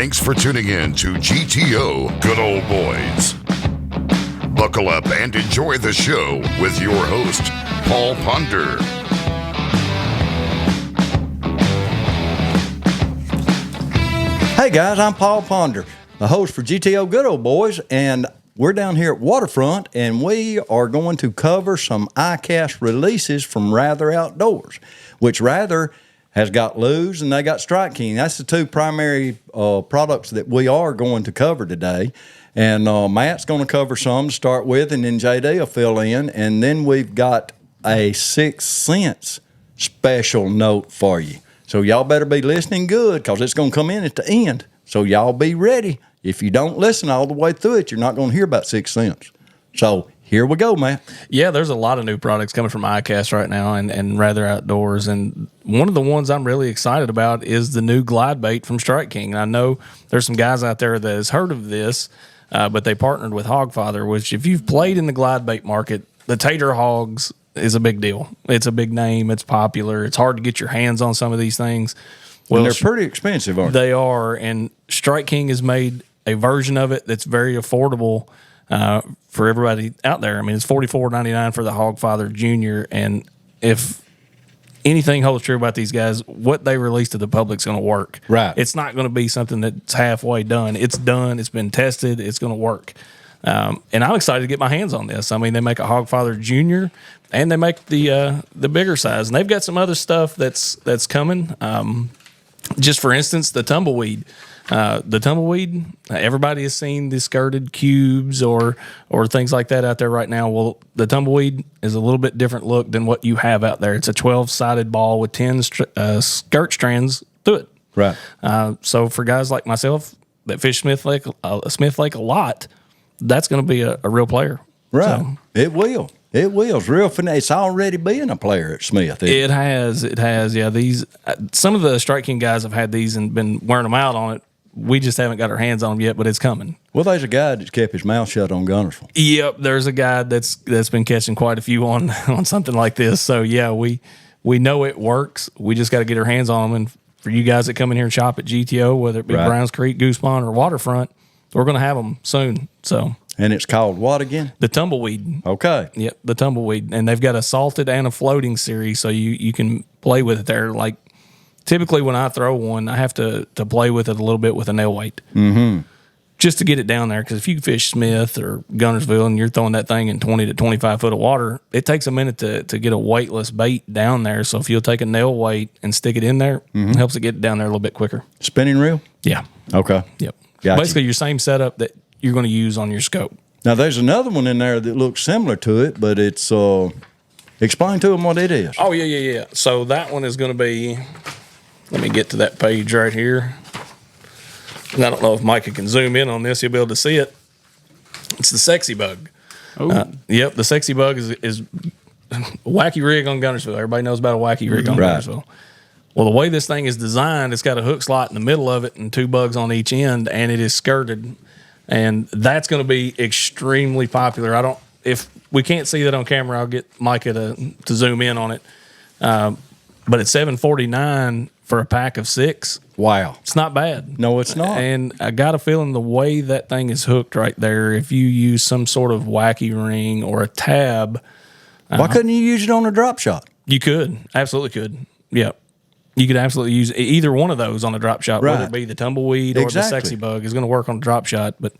Thanks for tuning in to GTO Good Ole Boys. Buckle up and enjoy the show with your host, Paul Ponder. Hey guys, I'm Paul Ponder, the host for GTO Good Ole Boys, and we're down here at Waterfront, and we are going to cover some ICast releases from Rather Outdoors, which Rather has got Lews and they got StrikeKing. That's the two primary products that we are going to cover today. And Matt's going to cover some to start with, and then JD will fill in. And then we've got a 6 cents special note for you. So y'all better be listening good, because it's going to come in at the end. So y'all be ready. If you don't listen all the way through it, you're not going to hear about 6 cents. So here we go, Matt. Yeah, there's a lot of new products coming from ICast right now and Rather Outdoors. And one of the ones I'm really excited about is the new glide bait from StrikeKing. And I know there's some guys out there that has heard of this, but they partnered with Hogfather, which if you've played in the glide bait market, the tater hogs is a big deal. It's a big name. It's popular. It's hard to get your hands on some of these things. Well, and they're pretty expensive, aren't they? They are. And StrikeKing has made a version of it that's very affordable for everybody out there. I mean, it's $44.99 for the Hogfather Junior, and if anything holds true about these guys, what they release to the public's going to work. Right. It's not going to be something that's halfway done. It's done. It's been tested. It's going to work. And I'm excited to get my hands on this. I mean, they make a Hogfather Junior, and they make the bigger size, and they've got some other stuff that's coming. Just for instance, the tumbleweed. Everybody has seen the skirted cubes or things like that out there right now. Well, the tumbleweed is a little bit different look than what you have out there. It's a 12-sided ball with 10 skirt strands through it. Right. So for guys like myself that fish Smith Lake a lot, that's going to be a real player. Right. So, it will. It will. It's real finesse. It's already being a player at Smith. It has. Yeah. These some of the StrikeKing guys have had these and been wearing them out on it. We just haven't got our hands on them yet, but it's coming. Well, there's a guy that's kept his mouth shut on Gunnersville. Yep, there's a guy that's been catching quite a few on something like this. So yeah, we know it works. We just got to get our hands on them. And for you guys that come in here and shop at GTO, whether it be right. Browns Creek, Goose Pond, or Waterfront, we're going to have them soon. So. And it's called what again? The tumbleweed. Okay. Yep, the tumbleweed, and they've got a salted and a floating series, so you can play with it there. Like typically when I throw one, I have to play with it a little bit with a nail weight, just to get it down there. Because if you fish Smith or Gunnersville and you're throwing that thing in 20 to 25 foot of water, it takes a minute to get a weightless bait down there. So if you'll take a nail weight and stick it in there, it helps it get down there a little bit quicker. Spinning reel? Yeah. Okay. Yep. Gotcha. Basically your same setup that you're going to use on your scope. Now, there's another one in there that looks similar to it, but it's explain to them what it is. Oh, yeah. So that one is going to be, let me get to that page right here. And I don't know if Micah can zoom in on this. You'll be able to see it. It's the Sexy Bug. Yep, the Sexy Bug is a wacky rig on Gunnersville. Everybody knows about a wacky rig on Gunnersville. Well, the way this thing is designed, it's got a hook slot in the middle of it and 2 bugs on each end, and it is skirted. And that's going to be extremely popular. If we can't see that on camera, I'll get Micah to zoom in on it. But it's $7.49 for a pack of 6. Wow. It's not bad. No, it's not. And I got a feeling the way that thing is hooked right there, if you use some sort of wacky ring or a tab. Why couldn't you use it on a drop shot? You could. Absolutely could. Yep. You could absolutely use either one of those on a drop shot, whether it be the tumbleweed or the Sexy Bug is going to work on a drop shot, but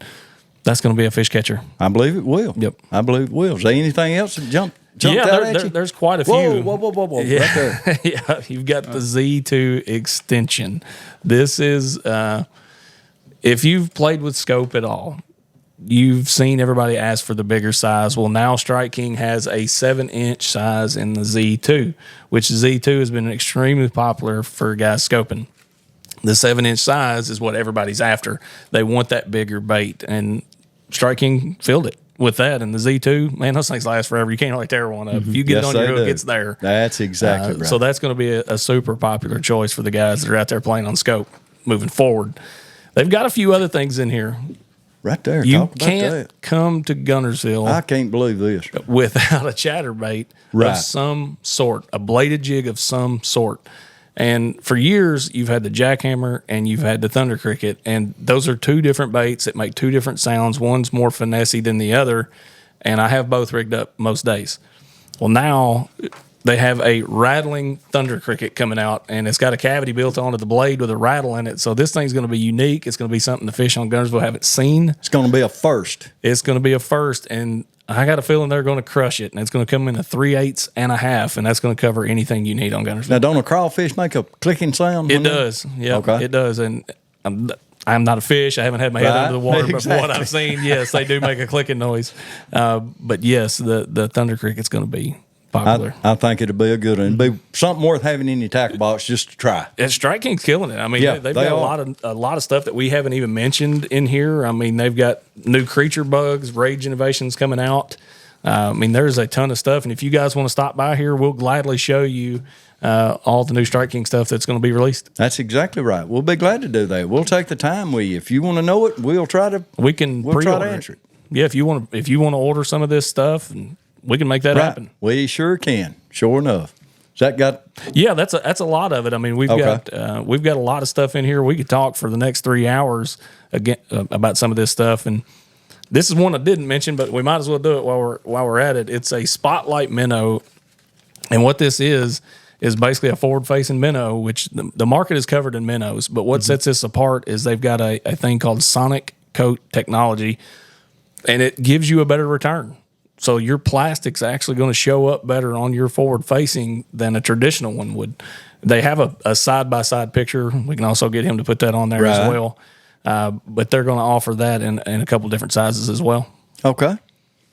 that's going to be a fish catcher. I believe it will. Yep. I believe it will. Is there anything else that jumped out at you? There's quite a few. Whoa. Yeah. Right there. Yeah, you've got the Z2 extension. This is, if you've played with scope at all, you've seen everybody ask for the bigger size. Well, now StrikeKing has a 7-inch size in the Z2, which Z2 has been extremely popular for guys scoping. The 7-inch size is what everybody's after. They want that bigger bait, and StrikeKing filled it with that. And the Z2, man, those things last forever. You can't really tear one up. If you get it on your hook, it's there. That's exactly right. So that's going to be a super popular choice for the guys that are out there playing on scope moving forward. They've got a few other things in here. Right there. You can't come to Gunnersville. I can't believe this. Without a chatterbait of some sort, a bladed jig of some sort. And for years, you've had the jackhammer and you've had the thunder cricket, and those are two different baits that make two different sounds. One's more finessey than the other, and I have both rigged up most days. Well, now they have a rattling thunder cricket coming out, and it's got a cavity built onto the blade with a rattle in it. So this thing's going to be unique. It's going to be something the fish on Guntersville haven't seen. It's going to be a first. It's going to be a first, and I got a feeling they're going to crush it, and it's going to come in a 3/8 and a half, and that's going to cover anything you need on Guntersville. Now, don't a crawfish make a clicking sound? It does. Yeah, okay. It does. And I'm not a fish. I haven't had my head under the water, but from what I've seen, yes, they do make a clicking noise. But yes, the thunder cricket's going to be popular. I think it'll be a good one. It'll be something worth having in your tackle box just to try. And StrikeKing's killing it. I mean, Yeah, they've they got a lot of stuff that we haven't even mentioned in here. I mean, they've got new creature bugs, rage innovations coming out. I mean, there's a ton of stuff. And if you guys want to stop by here, we'll gladly show you all the new StrikeKing stuff that's going to be released. That's exactly right. We'll be glad to do that. We'll take the time with you. If you want to know it, we'll try to answer it. Yeah, if you want to order some of this stuff, and we can make that happen. We sure can. Sure enough. Has that got? Yeah, that's a lot of it. I mean, we've got a lot of stuff in here. We could talk for the next 3 hours again about some of this stuff. And this is one I didn't mention, but we might as well do it while we're at it. It's a spotlight minnow, and what this is basically a forward-facing minnow, which the market is covered in minnows. But what sets this apart is they've got a thing called sonic coat technology, and it gives you a better return. So your plastic's actually going to show up better on your forward-facing than a traditional one would. They have a side-by-side picture. We can also get him to put that on there as well. But they're going to offer that in a couple different sizes as well. Okay.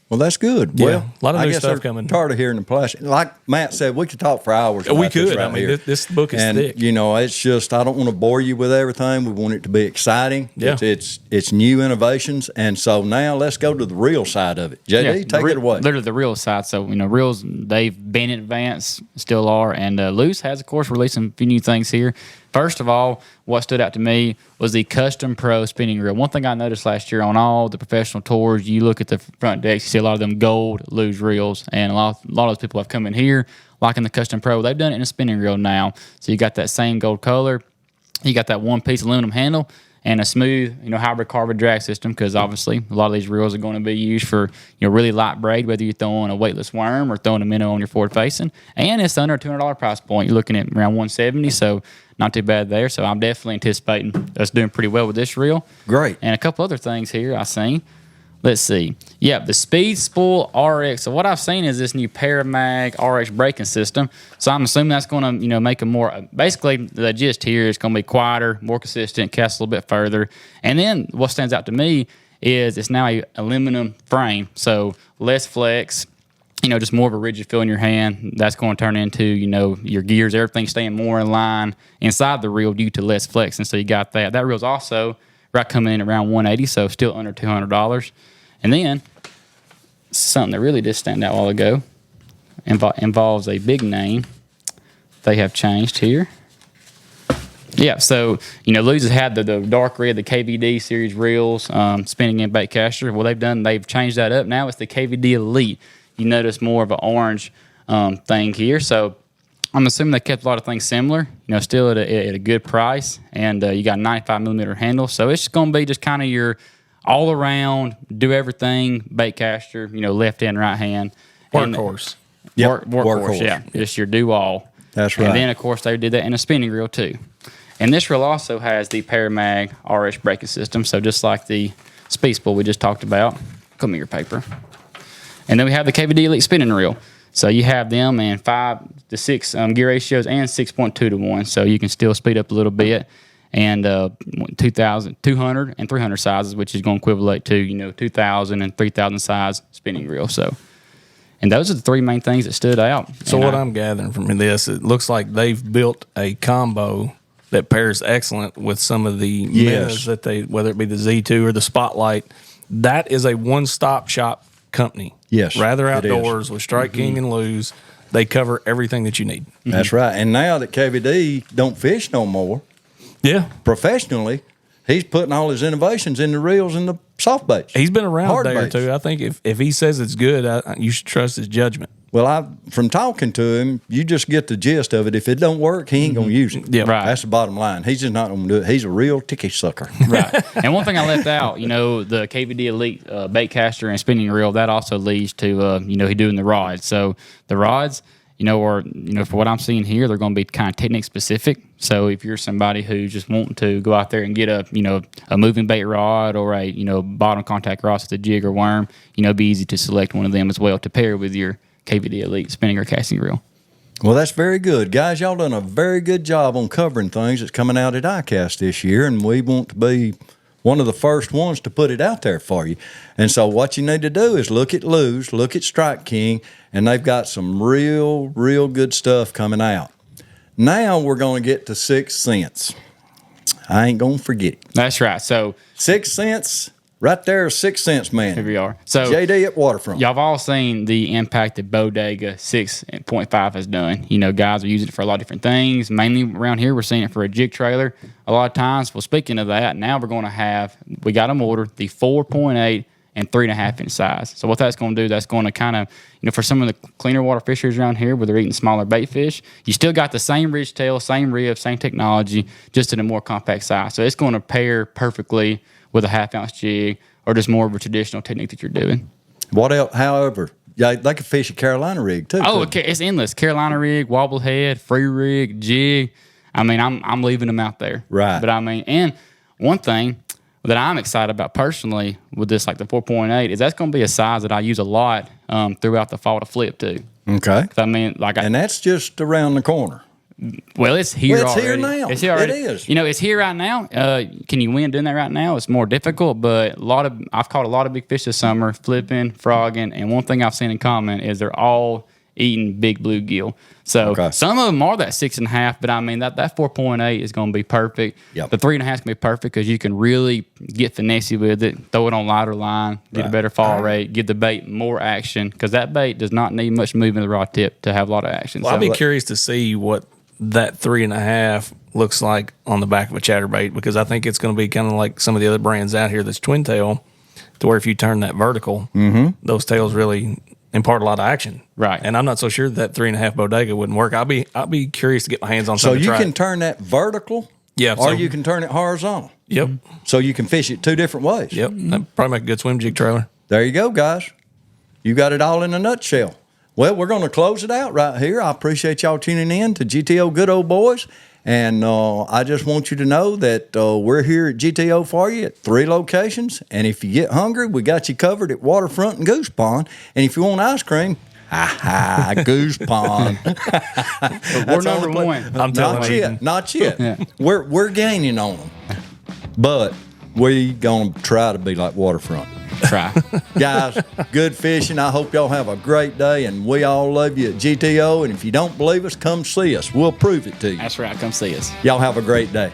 Well, that's good. Yeah, Well, a lot of I new guess stuff they're coming. tired of hearing the plastic. Like Matt said, we could talk for hours. We about this could. right I mean, here. this book is and, thick. You know, it's just I don't want to bore you with everything. We want it to be exciting. Yeah. It's new innovations, and so now let's go to the real side of it. JD, take it away. Literally the real side. So reels they've been advanced, still are, and Lews has of course released a few new things here. First of all, what stood out to me was the Custom Pro spinning reel. One thing I noticed last year on all the professional tours, you look at the front decks, you see a lot of them gold Lews reels, and a lot of those people have come in here liking the Custom Pro. They've done it in a spinning reel now, so you got that same gold color, you got that one-piece aluminum handle, and a smooth, hybrid carbon drag system, because obviously a lot of these reels are going to be used for, really light braid, whether you're throwing a weightless worm or throwing a minnow on your forward facing. And it's under a $200 price point. You're looking at around $170, so not too bad there. So I'm definitely anticipating us doing pretty well with this reel. Great. And a couple other things here I've seen. Let's see. Yeah, the Speed Spool RX. So what I've seen is this new Paramag RX braking system. So I'm assuming that's going to, make it more. Basically, the gist here is going to be quieter, more consistent, cast a little bit further. And then what stands out to me is it's now a aluminum frame, so less flex. Just more of a rigid feel in your hand. That's going to turn into, your gears, everything staying more in line inside the reel due to less flex. And so you got that. That reel's also right coming in around $180, so still under $200. And then something that really did stand out a while ago involves a big name they have changed here. Yeah, so, Lews has had the dark red, the KVD series reels, spinning in bait caster. Well, they've changed that up. Now it's the KVD Elite. You notice more of an orange thing here. So I'm assuming they kept a lot of things similar, still at a good price. And you got a 95mm handle. So it's going to be just kind of your all-around, do everything, bait caster, left hand, right hand. Workhorse. Workhorse, yeah. Just your do-all. That's right. And then, of course, they did that in a spinning reel, too. And this reel also has the Paramag RS braking system. So just like the Speed Spool we just talked about. Come here, paper. And then we have the KVD Elite spinning reel. So you have them in 5 to 6 gear ratios and 6.2 to 1. So you can still speed up a little bit. And 200 and 300 sizes, which is going to equivalent to 2,000 and 3,000 size spinning reel. So, and those are the three main things that stood out. So what I'm gathering from this, it looks like they've built a combo that pairs excellent with some of the minnows that whether it be the Z2 or the Spotlight. That is a one-stop shop company. Yes, Rather Outdoors with StrikeKing and Lews. They cover everything that you need. That's right. And now that KVD don't fish no more, yeah, professionally, he's putting all his innovations in the reels and the soft baits. He's been around Hard a day or baits. two. I think if he says it's good, you should trust his judgment. Well, from talking to him, you just get the gist of it. If it don't work, he ain't going to use it. Yeah. Right. That's the bottom line. He's just not going to do it. He's a real ticky sucker. Right. And one thing I left out, the KVD Elite bait caster and spinning reel, that also leads to, he doing the rods. So the rods, for what I'm seeing here, they're going to be kind of technique specific. So if you're somebody who's just wanting to go out there and get a moving bait rod or a, bottom contact rod with a jig or worm, it'd be easy to select one of them as well to pair with your KVD Elite spinning or casting reel. Well, that's very good. Guys, y'all done a very good job on covering things that's coming out at ICast this year, and we want to be one of the first ones to put it out there for you. And so what you need to do is look at Lews, look at StrikeKing, and they've got some real good stuff coming out. Now we're going to get to 6 cents. I ain't going to forget it. That's right. So 6 cents, right there, 6 cents, man. here we are. So JD at Waterfront. y'all have all seen the impact that Bodega 6.5 has done. Guys are using it for a lot of different things. Mainly around here, we're seeing it for a jig trailer a lot of times. Well, speaking of that, now we got them ordered, the 4.8 and 3.5 inch size. So what that's going to do, that's going to kind of, for some of the cleaner water fishers around here where they're eating smaller bait fish, you still got the same ridge tail, same rib, same technology, just in a more compact size. So it's going to pair perfectly with a 1/2 ounce jig or just more of a traditional technique that you're doing. What else? However, yeah, they can fish a Carolina rig too. Oh, couldn't okay, it's endless. Carolina rig, wobble head, free rig, jig. I'm leaving them out there. Right. But and one thing that I'm excited about personally with this, like the 4.8, is that's going to be a size that I use a lot throughout the fall to flip too. they? Okay. And that's just around the corner. well, it's here Well, it's already. here now. It's here already. It is. It's here right now. Can you win doing that right now? It's more difficult, but I've caught a lot of big fish this summer, flipping, frogging, and one thing I've seen in common is they're all eating big bluegill. So Okay. some of them are that 6.5, but that 4.8 is going to be perfect. Yep. The 3.5 is going to be perfect because you can really get finessey with it, throw it on lighter line, get a better fall rate, give the bait more action because that bait does not need much movement of the rod tip to have a lot of action. Well, I'd be curious to see what that 3.5 looks like on the back of a chatterbait because I think it's going to be kind of like some of the other brands out here that's twin tail, to where if you turn that vertical, those tails really impart a lot of action. Right. And I'm not so sure that 3.5 Bodega wouldn't work. I'll be curious to get my hands on So something. you to try can it. turn that vertical, Yeah, or so- you can turn it horizontal. Yep. So you can fish it 2 different ways. Yep. That'd probably make a good swim jig trailer. There you go, guys. You got it all in a nutshell. Well, we're going to close it out right here. I appreciate y'all tuning in to GTO Good Ole Boys. And I just want you to know that we're here at GTO for you at 3 locations. And if you get hungry, we got you covered at Waterfront and Goose Pond. And if you want ice cream, Goose Pond. we're number one. I'm telling Not you. yet. Not yet. Yeah. We're gaining on them. But we going to try to be like Waterfront. Try. Guys, good fishing. I hope y'all have a great day, and we all love you at GTO. And if you don't believe us, come see us. We'll prove it to you. That's right. Come see us. Y'all have a great day.